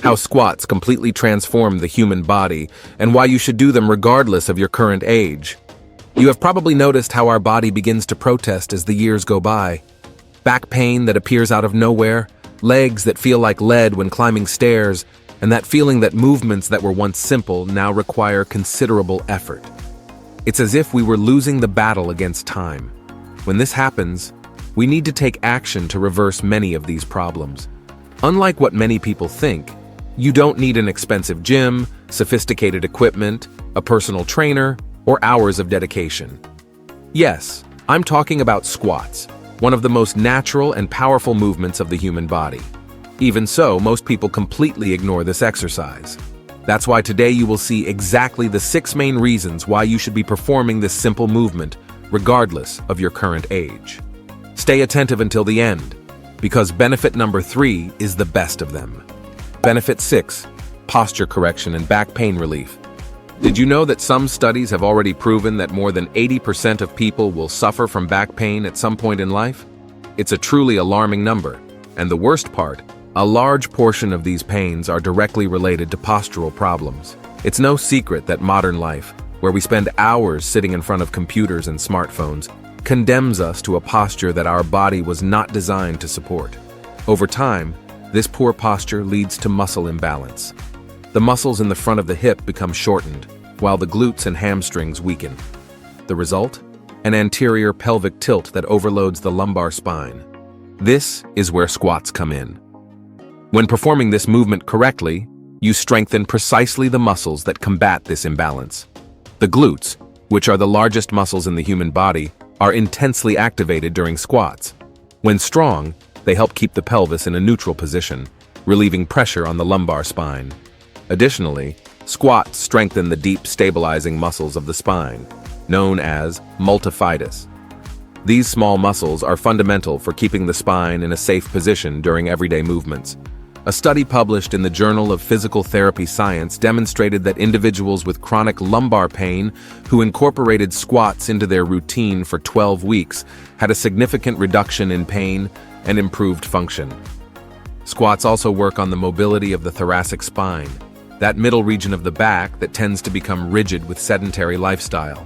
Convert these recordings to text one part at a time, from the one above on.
how squats completely transform the human body, and why you should do them regardless of your current age. You have probably noticed how our body begins to protest as the years go by. Back pain that appears out of nowhere, legs that feel like lead when climbing stairs, and that feeling that movements that were once simple now require considerable effort. It's as if we were losing the battle against time. When this happens, we need to take action to reverse many of these problems. Unlike what many people think, you don't need an expensive gym, sophisticated equipment, a personal trainer, or hours of dedication. Yes, I'm talking about squats, one of the most natural and powerful movements of the human body. Even so, most people completely ignore this exercise. That's why today you will see exactly the 6 main reasons why you should be performing this simple movement, regardless of your current age. Stay attentive until the end, because benefit number 3 is the best of them. Benefit 6, posture correction and back pain relief. Did you know that some studies have already proven that more than 80% of people will suffer from back pain at some point in life? It's a truly alarming number, and the worst part, a large portion of these pains are directly related to postural problems. It's no secret that modern life, where we spend hours sitting in front of computers and smartphones, condemns us to a posture that our body was not designed to support. Over time, this poor posture leads to muscle imbalance. The muscles in the front of the hip become shortened, while the glutes and hamstrings weaken. The result? An anterior pelvic tilt that overloads the lumbar spine. This is where squats come in. When performing this movement correctly, you strengthen precisely the muscles that combat this imbalance. The glutes, which are the largest muscles in the human body, are intensely activated during squats. When strong, they help keep the pelvis in a neutral position, relieving pressure on the lumbar spine. Additionally, squats strengthen the deep stabilizing muscles of the spine, known as multifidus. These small muscles are fundamental for keeping the spine in a safe position during everyday movements. A study published in the Journal of Physical Therapy Science demonstrated that individuals with chronic lumbar pain who incorporated squats into their routine for 12 weeks had a significant reduction in pain and improved function. Squats also work on the mobility of the thoracic spine, that middle region of the back that tends to become rigid with sedentary lifestyle.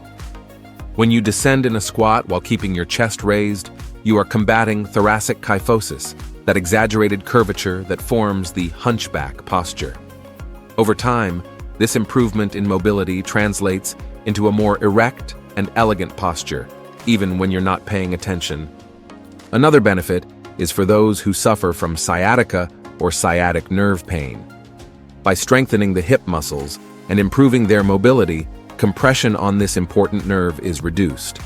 When you descend in a squat while keeping your chest raised, you are combating thoracic kyphosis, that exaggerated curvature that forms the hunchback posture. Over time, this improvement in mobility translates into a more erect and elegant posture, even when you're not paying attention. Another benefit is for those who suffer from sciatica or sciatic nerve pain. By strengthening the hip muscles and improving their mobility, compression on this important nerve is reduced.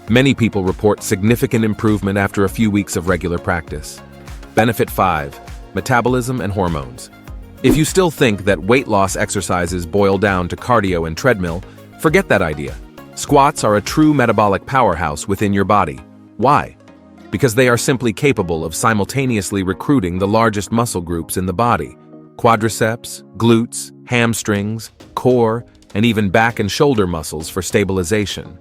Many people report significant improvement after a few weeks of regular practice. Benefit 5, metabolism and hormones. If you still think that weight loss exercises boil down to cardio and treadmill, forget that idea. Squats are a true metabolic powerhouse within your body. Why? Because they are simply capable of simultaneously recruiting the largest muscle groups in the body: quadriceps, glutes, hamstrings, core, and even back and shoulder muscles for stabilization.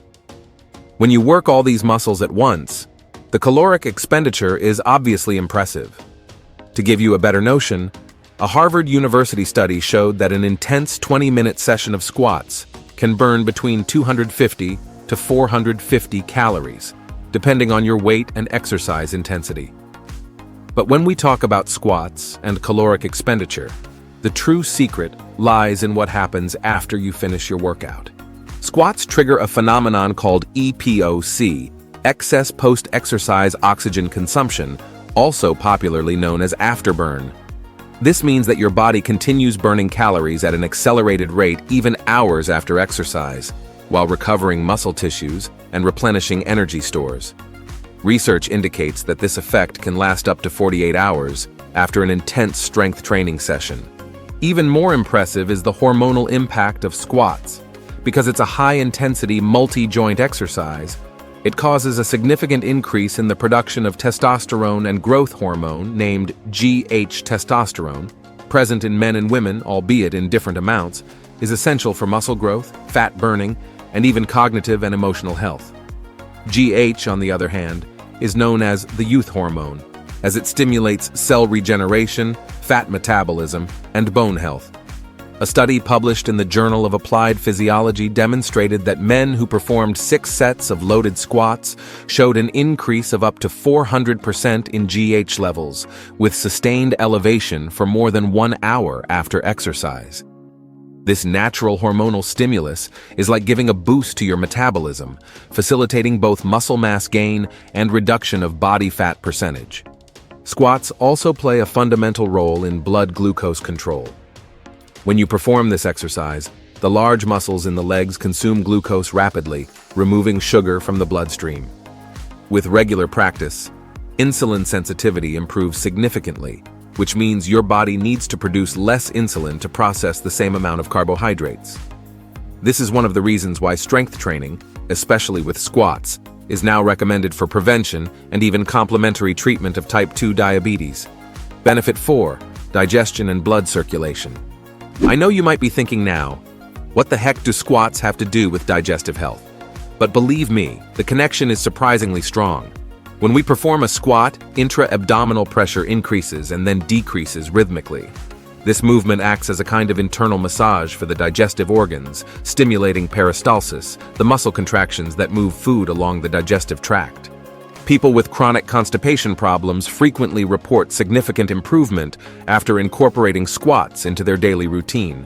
When you work all these muscles at once, the caloric expenditure is obviously impressive. To give you a better notion, a Harvard University study showed that an intense 20-minute session of squats can burn between 250 to 450 calories, depending on your weight and exercise intensity. But when we talk about squats and caloric expenditure, the true secret lies in what happens after you finish your workout. Squats trigger a phenomenon called EPOC, excess post-exercise oxygen consumption, also popularly known as afterburn. This means that your body continues burning calories at an accelerated rate even hours after exercise, while recovering muscle tissues and replenishing energy stores. Research indicates that this effect can last up to 48 hours after an intense strength training session. Even more impressive is the hormonal impact of squats. Because it's a high-intensity multi-joint exercise, it causes a significant increase in the production of testosterone and growth hormone named GH testosterone, present in men and women, albeit in different amounts, is essential for muscle growth, fat burning, and even cognitive and emotional health. GH, on the other hand, is known as the youth hormone, as it stimulates cell regeneration, fat metabolism, and bone health. A study published in the Journal of Applied Physiology demonstrated that men who performed 6 sets of loaded squats showed an increase of up to 400% in GH levels, with sustained elevation for more than 1 hour after exercise. This natural hormonal stimulus is like giving a boost to your metabolism, facilitating both muscle mass gain and reduction of body fat percentage. Squats also play a fundamental role in blood glucose control. When you perform this exercise, the large muscles in the legs consume glucose rapidly, removing sugar from the bloodstream. With regular practice, insulin sensitivity improves significantly, which means your body needs to produce less insulin to process the same amount of carbohydrates. This is one of the reasons why strength training, especially with squats, is now recommended for prevention and even complementary treatment of type 2 diabetes. Benefit 4: digestion and blood circulation. I know you might be thinking now, what the heck do squats have to do with digestive health? But believe me, the connection is surprisingly strong. When we perform a squat, intra-abdominal pressure increases and then decreases rhythmically. This movement acts as a kind of internal massage for the digestive organs, stimulating peristalsis, the muscle contractions that move food along the digestive tract. People with chronic constipation problems frequently report significant improvement after incorporating squats into their daily routine.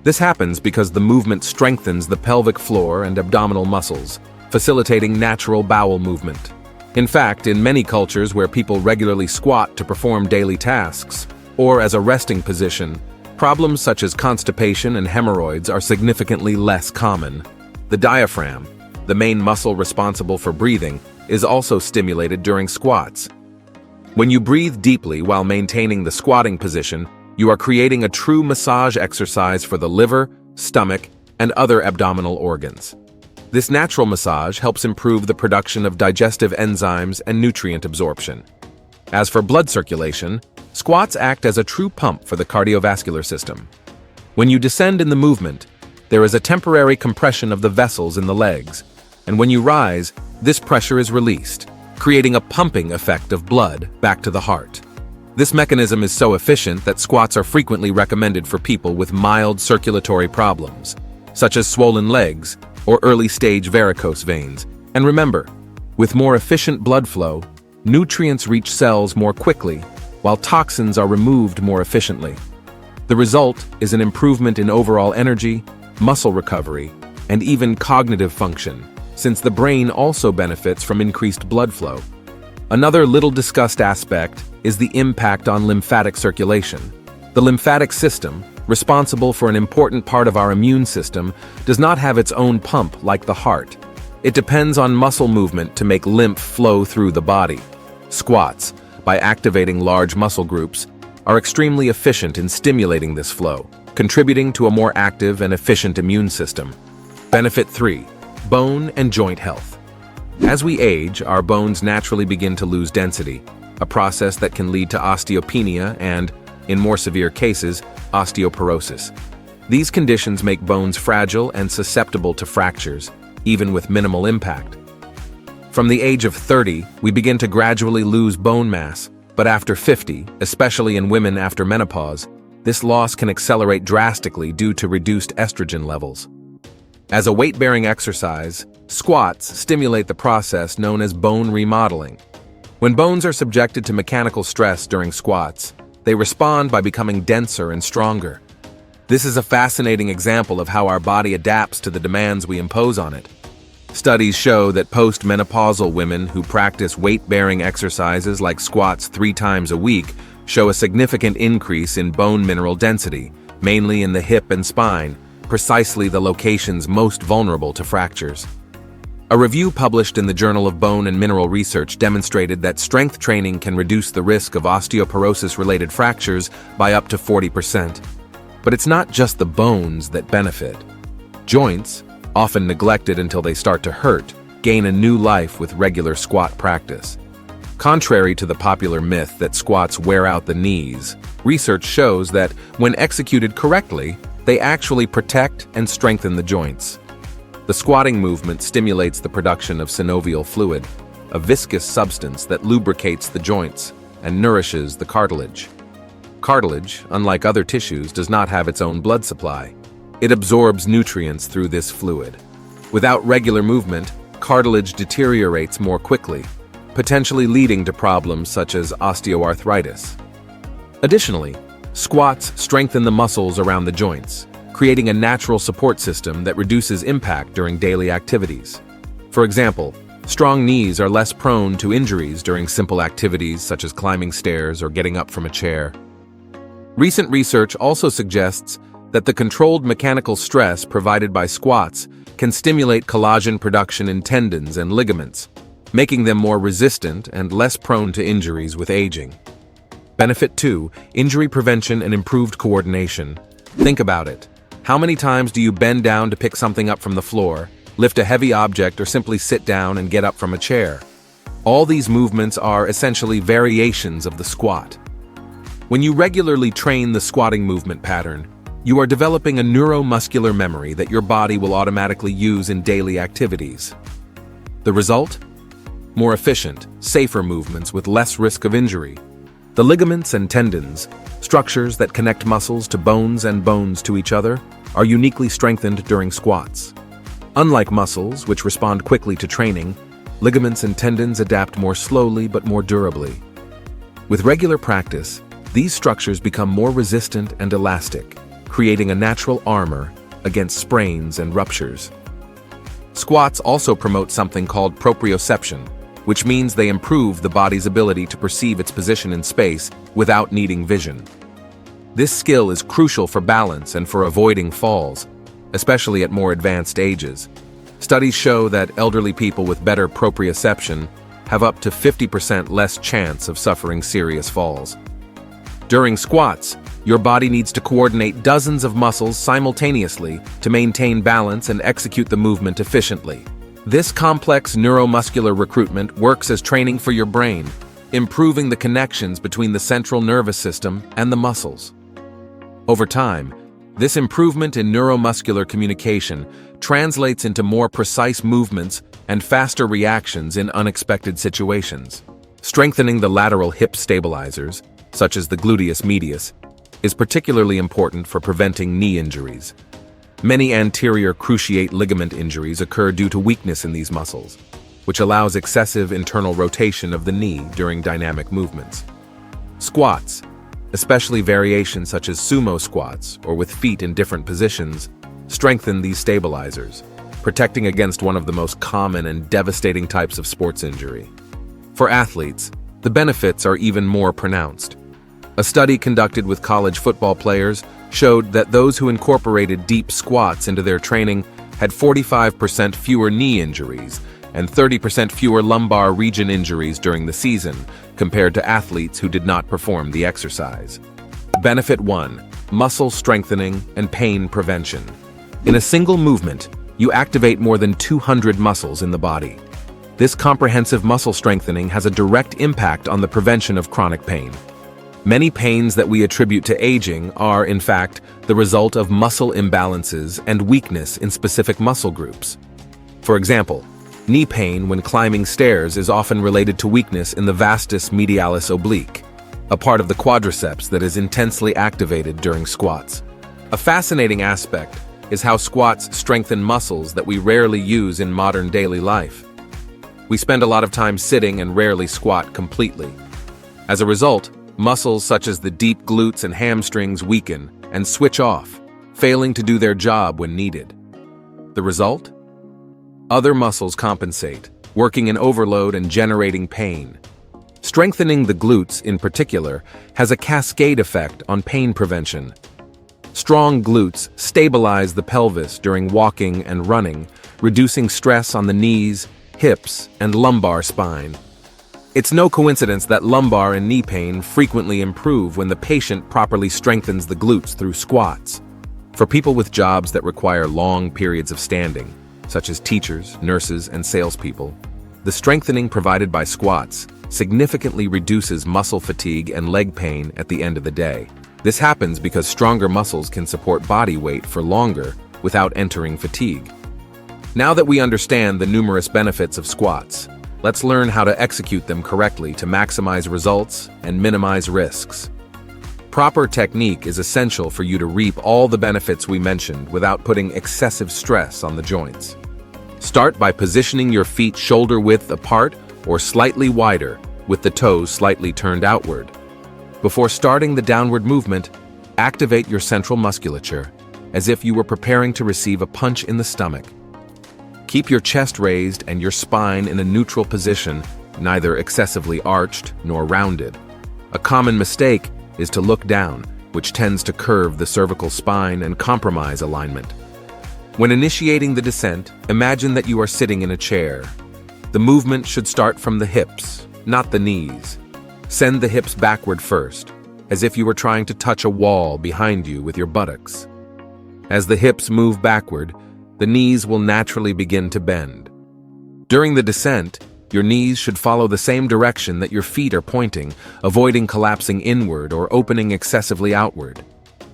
This happens because the movement strengthens the pelvic floor and abdominal muscles, facilitating natural bowel movement. In fact, in many cultures where people regularly squat to perform daily tasks, or as a resting position, problems such as constipation and hemorrhoids are significantly less common. The diaphragm, the main muscle responsible for breathing, is also stimulated during squats. When you breathe deeply while maintaining the squatting position, you are creating a true massage exercise for the liver, stomach, and other abdominal organs. This natural massage helps improve the production of digestive enzymes and nutrient absorption. As for blood circulation, squats act as a true pump for the cardiovascular system. When you descend in the movement, there is a temporary compression of the vessels in the legs, and when you rise, this pressure is released, creating a pumping effect of blood back to the heart. This mechanism is so efficient that squats are frequently recommended for people with mild circulatory problems, such as swollen legs or early-stage varicose veins. And remember, with more efficient blood flow, nutrients reach cells more quickly, while toxins are removed more efficiently. The result is an improvement in overall energy, muscle recovery, and even cognitive function, since the brain also benefits from increased blood flow. Another little discussed aspect is the impact on lymphatic circulation. The lymphatic system, responsible for an important part of our immune system, does not have its own pump like the heart. It depends on muscle movement to make lymph flow through the body. Squats, by activating large muscle groups, are extremely efficient in stimulating this flow, contributing to a more active and efficient immune system. Benefit 3: bone and joint health. As we age, our bones naturally begin to lose density, a process that can lead to osteopenia and, in more severe cases, osteoporosis. These conditions make bones fragile and susceptible to fractures, even with minimal impact. From the age of 30, we begin to gradually lose bone mass, but after 50, especially in women after menopause, this loss can accelerate drastically due to reduced estrogen levels. As a weight-bearing exercise, squats stimulate the process known as bone remodeling. When bones are subjected to mechanical stress during squats, they respond by becoming denser and stronger. This is a fascinating example of how our body adapts to the demands we impose on it. Studies show that post-menopausal women who practice weight-bearing exercises like squats 3 times a week show a significant increase in bone mineral density, mainly in the hip and spine, precisely the locations most vulnerable to fractures. A review published in the Journal of Bone and Mineral Research demonstrated that strength training can reduce the risk of osteoporosis-related fractures by up to 40%. But it's not just the bones that benefit. Joints, often neglected until they start to hurt, gain a new life with regular squat practice. Contrary to the popular myth that squats wear out the knees, research shows that when executed correctly, they actually protect and strengthen the joints. The squatting movement stimulates the production of synovial fluid, a viscous substance that lubricates the joints and nourishes the cartilage. Cartilage, unlike other tissues, does not have its own blood supply. It absorbs nutrients through this fluid. Without regular movement, cartilage deteriorates more quickly, potentially leading to problems such as osteoarthritis. Additionally, squats strengthen the muscles around the joints, creating a natural support system that reduces impact during daily activities. For example, strong knees are less prone to injuries during simple activities such as climbing stairs or getting up from a chair. Recent research also suggests that the controlled mechanical stress provided by squats can stimulate collagen production in tendons and ligaments, making them more resistant and less prone to injuries with aging. Benefit 2: injury prevention and improved coordination. Think about it. How many times do you bend down to pick something up from the floor, lift a heavy object, or simply sit down and get up from a chair? All these movements are essentially variations of the squat. When you regularly train the squatting movement pattern, you are developing a neuromuscular memory that your body will automatically use in daily activities. The result? More efficient, safer movements with less risk of injury. The ligaments and tendons, structures that connect muscles to bones and bones to each other, are uniquely strengthened during squats. Unlike muscles, which respond quickly to training, ligaments and tendons adapt more slowly but more durably. With regular practice, these structures become more resistant and elastic, creating a natural armor against sprains and ruptures. Squats also promote something called proprioception, which means they improve the body's ability to perceive its position in space without needing vision. This skill is crucial for balance and for avoiding falls, especially at more advanced ages. Studies show that elderly people with better proprioception have up to 50% less chance of suffering serious falls. During squats, your body needs to coordinate dozens of muscles simultaneously to maintain balance and execute the movement efficiently. This complex neuromuscular recruitment works as training for your brain, improving the connections between the central nervous system and the muscles. Over time, this improvement in neuromuscular communication translates into more precise movements and faster reactions in unexpected situations. Strengthening the lateral hip stabilizers, such as the gluteus medius, is particularly important for preventing knee injuries. Many anterior cruciate ligament injuries occur due to weakness in these muscles, which allows excessive internal rotation of the knee during dynamic movements. Squats, especially variations such as sumo squats or with feet in different positions, strengthen these stabilizers, protecting against one of the most common and devastating types of sports injury. For athletes, the benefits are even more pronounced. A study conducted with college football players showed that those who incorporated deep squats into their training had 45% fewer knee injuries and 30% fewer lumbar region injuries during the season compared to athletes who did not perform the exercise. Benefit 1: muscle strengthening and pain prevention. In a single movement, you activate more than 200 muscles in the body. This comprehensive muscle strengthening has a direct impact on the prevention of chronic pain. Many pains that we attribute to aging are, in fact, the result of muscle imbalances and weakness in specific muscle groups. For example, knee pain when climbing stairs is often related to weakness in the vastus medialis oblique, a part of the quadriceps that is intensely activated during squats. A fascinating aspect is how squats strengthen muscles that we rarely use in modern daily life. We spend a lot of time sitting and rarely squat completely. As a result, muscles such as the deep glutes and hamstrings weaken and switch off, failing to do their job when needed. The result? Other muscles compensate, working in overload and generating pain. Strengthening the glutes, in particular, has a cascade effect on pain prevention. Strong glutes stabilize the pelvis during walking and running, reducing stress on the knees, hips, and lumbar spine. It's no coincidence that lumbar and knee pain frequently improve when the patient properly strengthens the glutes through squats. For people with jobs that require long periods of standing, such as teachers, nurses, and salespeople, the strengthening provided by squats significantly reduces muscle fatigue and leg pain at the end of the day. This happens because stronger muscles can support body weight for longer without entering fatigue. Now that we understand the numerous benefits of squats, let's learn how to execute them correctly to maximize results and minimize risks. proper technique is essential for you to reap all the benefits we mentioned without putting excessive stress on the joints. Start by positioning your feet shoulder width apart or slightly wider, with the toes slightly turned outward. Before starting the downward movement, activate your central musculature, as if you were preparing to receive a punch in the stomach. Keep your chest raised and your spine in a neutral position, neither excessively arched nor rounded. A common mistake is to look down, which tends to curve the cervical spine and compromise alignment. When initiating the descent, imagine that you are sitting in a chair. The movement should start from the hips, not the knees. Send the hips backward first, as if you were trying to touch a wall behind you with your buttocks. As the hips move backward, the knees will naturally begin to bend. During the descent, your knees should follow the same direction that your feet are pointing, avoiding collapsing inward or opening excessively outward.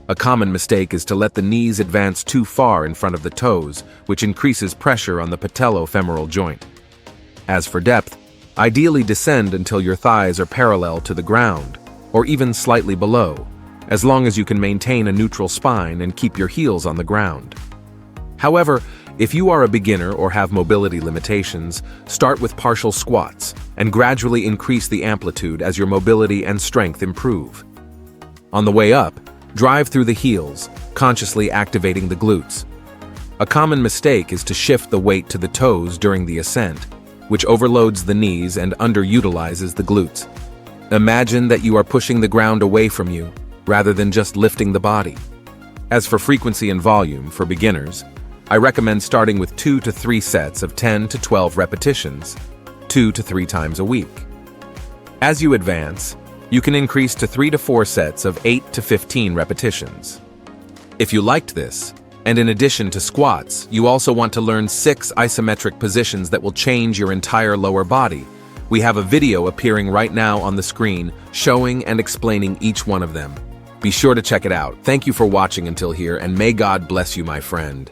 A common mistake is to let the knees advance too far in front of the toes, which increases pressure on the patellofemoral joint. As for depth, ideally descend until your thighs are parallel to the ground, or even slightly below, as long as you can maintain a neutral spine and keep your heels on the ground. However, if you are a beginner or have mobility limitations, start with partial squats and gradually increase the amplitude as your mobility and strength improve. On the way up, drive through the heels, consciously activating the glutes. A common mistake is to shift the weight to the toes during the ascent, which overloads the knees and underutilizes the glutes. Imagine that you are pushing the ground away from you, rather than just lifting the body. As for frequency and volume for beginners, I recommend starting with 2 to 3 sets of 10 to 12 repetitions, 2 to 3 times a week. As you advance, you can increase to 3 to 4 sets of 8 to 15 repetitions. If you liked this, and in addition to squats, you also want to learn 6 isometric positions that will change your entire lower body, we have a video appearing right now on the screen showing and explaining each one of them. Be sure to check it out. Thank you for watching until here, and may God bless you, my friend.